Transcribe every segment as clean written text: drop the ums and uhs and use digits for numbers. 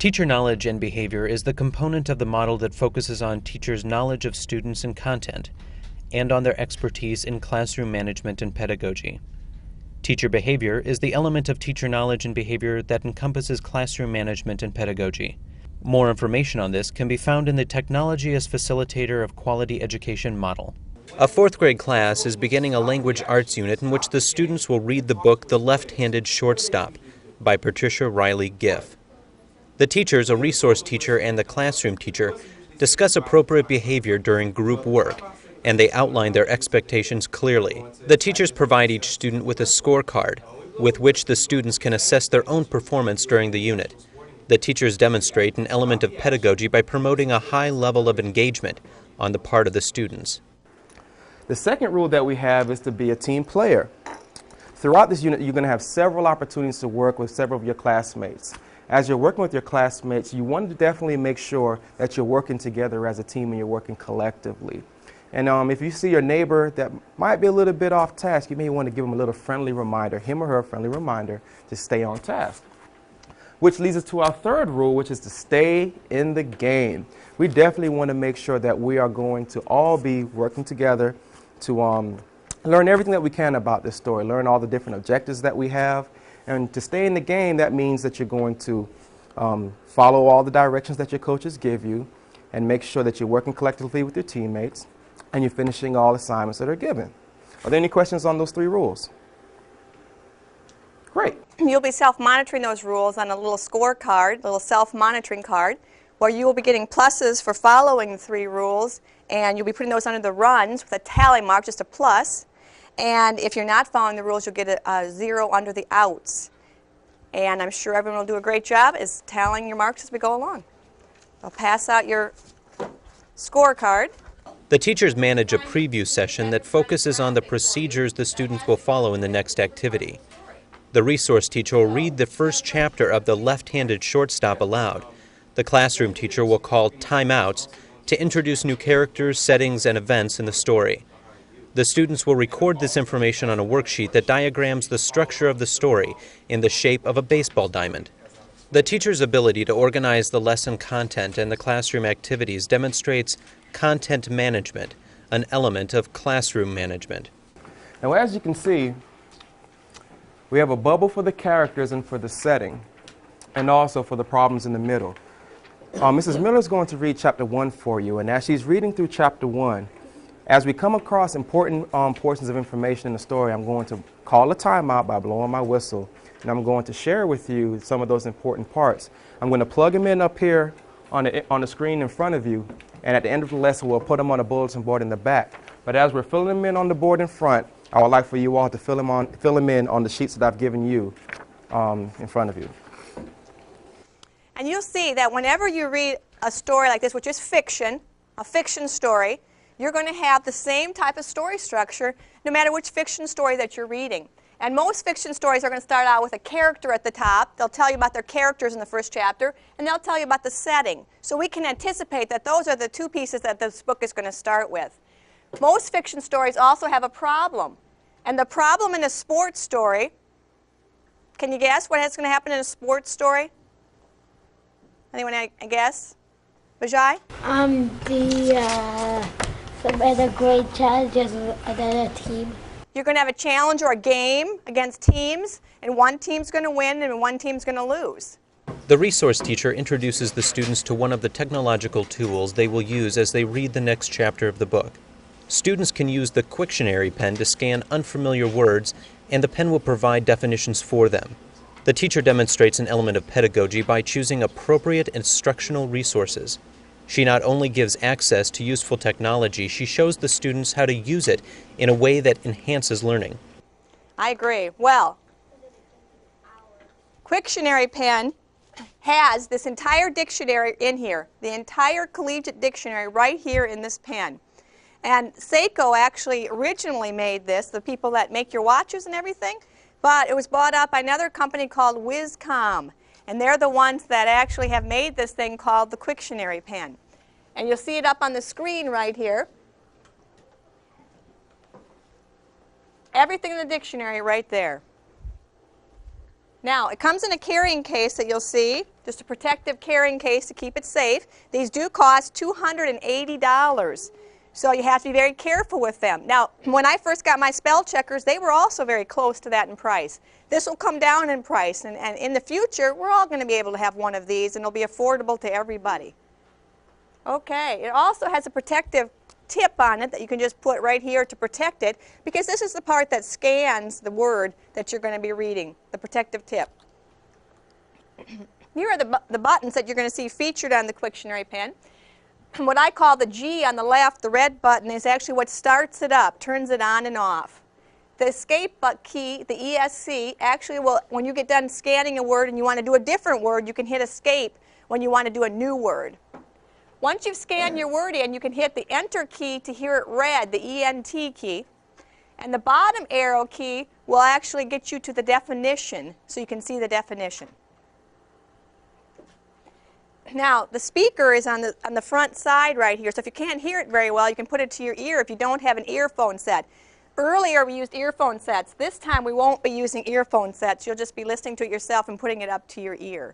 Teacher knowledge and behavior is the component of the model that focuses on teachers' knowledge of students and content, and on their expertise in classroom management and pedagogy. Teacher behavior is the element of teacher knowledge and behavior that encompasses classroom management and pedagogy. More information on this can be found in the Technology as Facilitator of Quality Education model. A fourth grade class is beginning a language arts unit in which the students will read the book The Left-Handed Shortstop by Patricia Riley Giff. The teachers, a resource teacher and the classroom teacher, discuss appropriate behavior during group work, and they outline their expectations clearly. The teachers provide each student with a scorecard, with which the students can assess their own performance during the unit. The teachers demonstrate an element of pedagogy by promoting a high level of engagement on the part of the students. The second rule that we have is to be a team player. Throughout this unit, you're going to have several opportunities to work with several of your classmates. As you're working with your classmates, you want to definitely make sure that you're working together as a team and you're working collectively. And if you see your neighbor that might be a little bit off task, you may want to give them a little friendly reminder, him or her friendly reminder, to stay on task. Which leads us to our third rule, which is to stay in the game. We definitely want to make sure that we are going to all be working together to learn everything that we can about this story, learn all the different objectives that we have. And to stay in the game, that means that you're going to follow all the directions that your coaches give you and make sure that you're working collectively with your teammates and you're finishing all assignments that are given. Are there any questions on those three rules? Great. You'll be self-monitoring those rules on a little scorecard, a little self-monitoring card, where you will be getting pluses for following the three rules, and you'll be putting those under the runs with a tally mark, just a plus. And if you're not following the rules, you'll get a 0 under the outs. And I'm sure everyone will do a great job is tallying your marks as we go along. I'll pass out your scorecard. The teachers manage a preview session that focuses on the procedures the students will follow in the next activity. The resource teacher will read the first chapter of The Left-Handed Shortstop aloud. The classroom teacher will call timeouts to introduce new characters, settings, and events in the story. The students will record this information on a worksheet that diagrams the structure of the story in the shape of a baseball diamond. The teacher's ability to organize the lesson content and the classroom activities demonstrates content management, an element of classroom management. Now, as you can see, we have a bubble for the characters and for the setting, and also for the problems in the middle. Mrs. Miller is going to read chapter 1 for you, and as she's reading through chapter 1, as we come across important portions of information in the story, I'm going to call a timeout by blowing my whistle, and I'm going to share with you some of those important parts. I'm going to plug them in up here on the screen in front of you, and at the end of the lesson, we'll put them on a bulletin board in the back. But as we're filling them in on the board in front, I would like for you all to fill them in on the sheets that I've given you in front of you. And you'll see that whenever you read a story like this, which is fiction, a fiction story, you're going to have the same type of story structure no matter which fiction story that you're reading. And most fiction stories are going to start out with a character at the top. They'll tell you about their characters in the first chapter, and they'll tell you about the setting. So we can anticipate that those are the two pieces that this book is going to start with. Most fiction stories also have a problem. And the problem in a sports story, can you guess what's going to happen in a sports story? Anyone guess? Vijay? Some other great challenges with another team. You're going to have a challenge or a game against teams, and one team's going to win and one team's going to lose. The resource teacher introduces the students to one of the technological tools they will use as they read the next chapter of the book. Students can use the Quictionary pen to scan unfamiliar words, and the pen will provide definitions for them. The teacher demonstrates an element of pedagogy by choosing appropriate instructional resources. She not only gives access to useful technology, she shows the students how to use it in a way that enhances learning. I agree. Well, Quictionary pen has this entire dictionary in here, the entire collegiate dictionary right here in this pen. And Seiko actually originally made this, the people that make your watches and everything, but it was bought out by another company called Wizcom. And they're the ones that actually have made this thing called the Quictionary pen. And you'll see it up on the screen right here. Everything in the dictionary right there. Now, it comes in a carrying case that you'll see, just a protective carrying case to keep it safe. These do cost $280, so you have to be very careful with them. Now, when I first got my spell checkers, they were also very close to that in price. This will come down in price, and in the future, we're all going to be able to have one of these, and it'll be affordable to everybody. Okay, it also has a protective tip on it that you can just put right here to protect it, because this is the part that scans the word that you're going to be reading, the protective tip. Here are the buttons that you're going to see featured on the Quictionary pen. What I call the G on the left, the red button, is actually what starts it up, turns it on and off. The escape key, the ESC, actually will, when you get done scanning a word and you want to do a different word, you can hit escape when you want to do a new word. Once you've scanned your word in, you can hit the Enter key to hear it read, the ENT key. And the bottom arrow key will actually get you to the definition, so you can see the definition. Now, the speaker is on the front side right here, so if you can't hear it very well, you can put it to your ear if you don't have an earphone set. Earlier, we used earphone sets. This time, we won't be using earphone sets. You'll just be listening to it yourself and putting it up to your ear.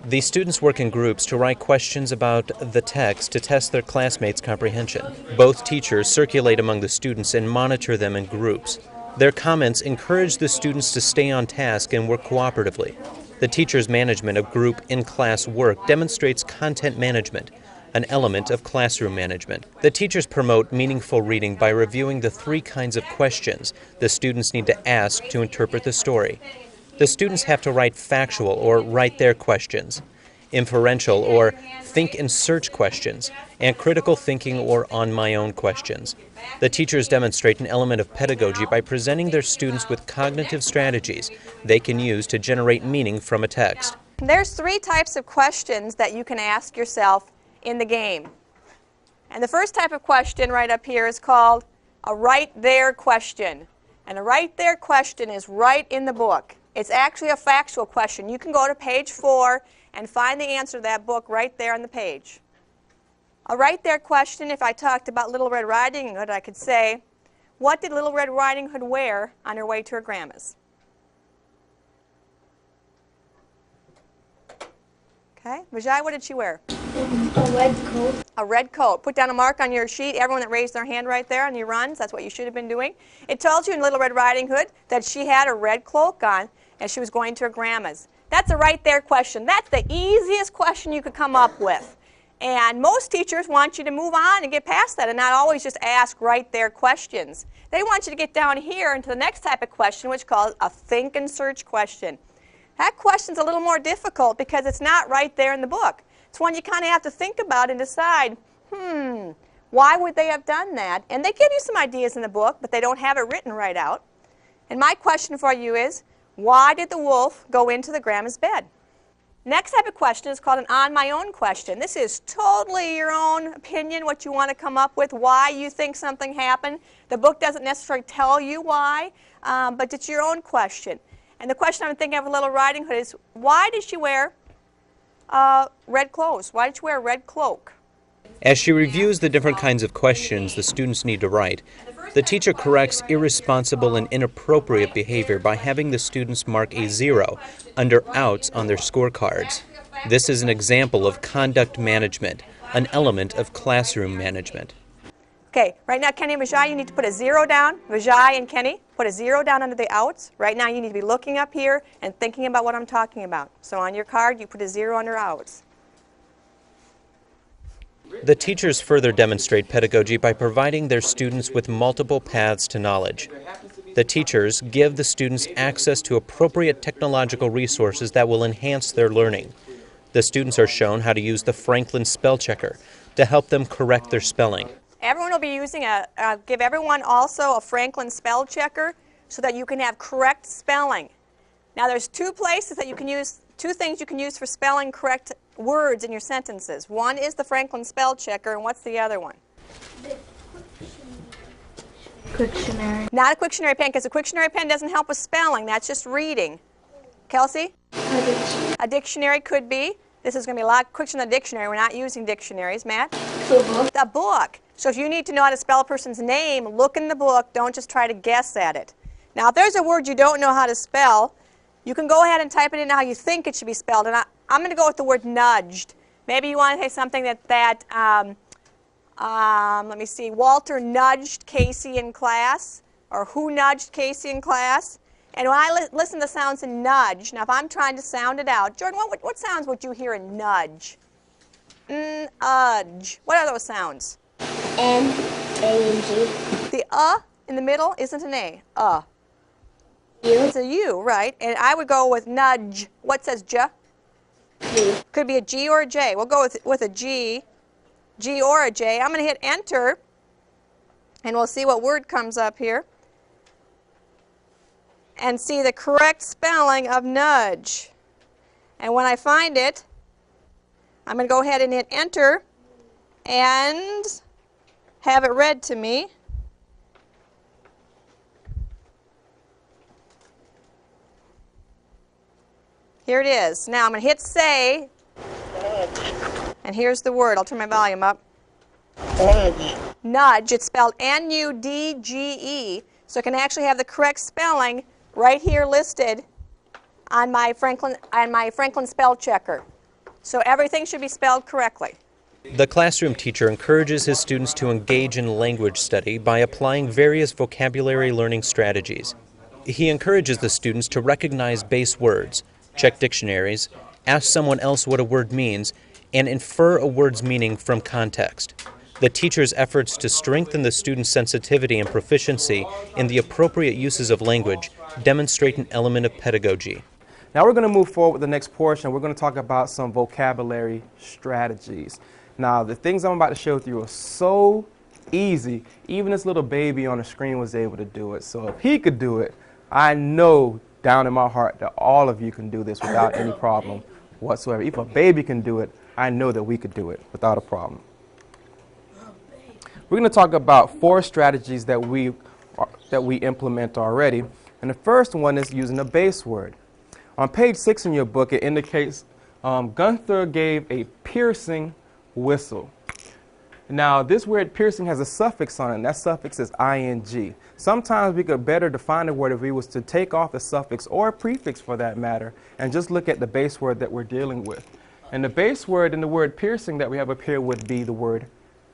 The students work in groups to write questions about the text to test their classmates' comprehension. Both teachers circulate among the students and monitor them in groups. Their comments encourage the students to stay on task and work cooperatively. The teacher's management of group in-class work demonstrates content management, an element of classroom management. The teachers promote meaningful reading by reviewing the 3 kinds of questions the students need to ask to interpret the story. The students have to write factual or write their questions, inferential or think and search questions, and critical thinking or on my own questions. The teachers demonstrate an element of pedagogy by presenting their students with cognitive strategies they can use to generate meaning from a text. There's 3 types of questions that you can ask yourself in the game. And the first type of question right up here is called a right there question. And a right there question is right in the book. It's actually a factual question. You can go to page 4 and find the answer to that book right there on the page. A right there question, if I talked about Little Red Riding Hood, I could say, what did Little Red Riding Hood wear on her way to her grandma's? Okay, Vijay, what did she wear? A red coat. A red coat. Put down a mark on your sheet. Everyone that raised their hand right there on your runs, that's what you should have been doing. It tells you in Little Red Riding Hood that she had a red cloak on and she was going to her grandma's. That's a right there question. That's the easiest question you could come up with. And most teachers want you to move on and get past that and not always just ask right there questions. They want you to get down here into the next type of question, which is called a think and search question. That question's a little more difficult because it's not right there in the book. It's one you kind of have to think about and decide, why would they have done that? And they give you some ideas in the book, but they don't have it written right out. And my question for you is, why did the wolf go into the grandma's bed? Next type of question is called an on my own question. This is totally your own opinion, what you want to come up with, why you think something happened. The book doesn't necessarily tell you why, but it's your own question. And the question I'm thinking of with Little Riding Hood is, why did she wear red clothes? Why did she wear a red cloak? As she reviews the different kinds of questions the students need to write, the teacher corrects irresponsible and inappropriate behavior by having the students mark a 0 under outs on their scorecards. This is an example of conduct management, an element of classroom management. Okay, right now, Kenny and Vijay, you need to put a 0 down. Vijay and Kenny, put a 0 down under the outs. Right now, you need to be looking up here and thinking about what I'm talking about. So on your card, you put a 0 under outs. The teachers further demonstrate pedagogy by providing their students with multiple paths to knowledge. The teachers give the students access to appropriate technological resources that will enhance their learning. The students are shown how to use the Franklin Spell Checker to help them correct their spelling. Everyone will be using give everyone also a Franklin Spell Checker so that you can have correct spelling. Now there's 2 places that you can use, 2 things you can use for spelling correct words in your sentences. One is the Franklin Spell Checker, and what's the other one? Quictionary. Not a Quictionary pen, because a Quictionary pen doesn't help with spelling. That's just reading. Kelsey? A dictionary could be. This is going to be a lot quicker than a dictionary. We're not using dictionaries. Matt? A book. So if you need to know how to spell a person's name, look in the book. Don't just try to guess at it. Now, if there's a word you don't know how to spell, You can go ahead and type it in how you think it should be spelled. And I'm going to go with the word nudged. Maybe you want to say something let me see, Walter nudged Casey in class, or who nudged Casey in class. And when I listen to sounds in nudge, now if I'm trying to sound it out, Jordan, what sounds would you hear in nudge? Nudge. What are those sounds? N-A-N-G. The in the middle isn't an A. U. It's a U, right? And I would go with nudge. What says J? G. Could be a G or a J. We'll go with a G. G or a J. I'm going to hit enter, and we'll see what word comes up here. And see the correct spelling of nudge. And when I find it, I'm going to go ahead and hit enter and have it read to me. Here it is. Now I'm going to hit say, and here's the word. I'll turn my volume up. Nudge. Nudge. It's spelled N-U-D-G-E, so it can actually have the correct spelling right here listed on my Franklin spell checker. So everything should be spelled correctly. The classroom teacher encourages his students to engage in language study by applying various vocabulary learning strategies. He encourages the students to recognize base words, check dictionaries, ask someone else what a word means, and infer a word's meaning from context. The teacher's efforts to strengthen the student's sensitivity and proficiency in the appropriate uses of language demonstrate an element of pedagogy. Now we're going to move forward with the next portion. We're going to talk about some vocabulary strategies. Now the things I'm about to share with you are so easy, even this little baby on the screen was able to do it. So if he could do it, I know down in my heart that all of you can do this without any problem whatsoever. If a baby can do it, I know that we could do it without a problem. We're going to talk about 4 strategies that we implement already. And the first one is using a base word. On page 6 in your book, it indicates Gunther gave a piercing whistle. Now, this word piercing has a suffix on it, and that suffix is ing. Sometimes we could better define the word if we was to take off the suffix or a prefix for that matter and just look at the base word that we're dealing with. And the base word in the word piercing that we have up here would be the word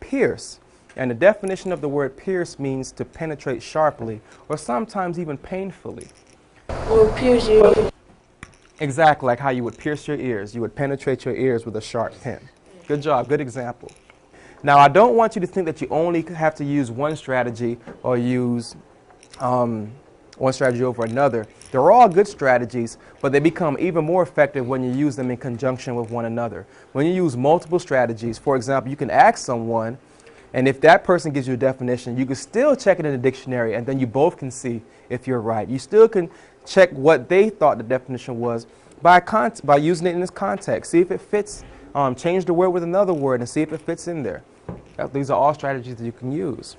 pierce. And the definition of the word pierce means to penetrate sharply or sometimes even painfully. Or pierce your. Exactly like how you would pierce your ears. You would penetrate your ears with a sharp pin. Good job, good example. Now, I don't want you to think that you only have to use one strategy or use one strategy over another. They're all good strategies, but they become even more effective when you use them in conjunction with one another. When you use multiple strategies, for example, you can ask someone, and if that person gives you a definition, you can still check it in the dictionary, and then you both can see if you're right. You still can check what they thought the definition was by using it in this context. See if it fits. Change the word with another word and see if it fits in there. These are all strategies that you can use.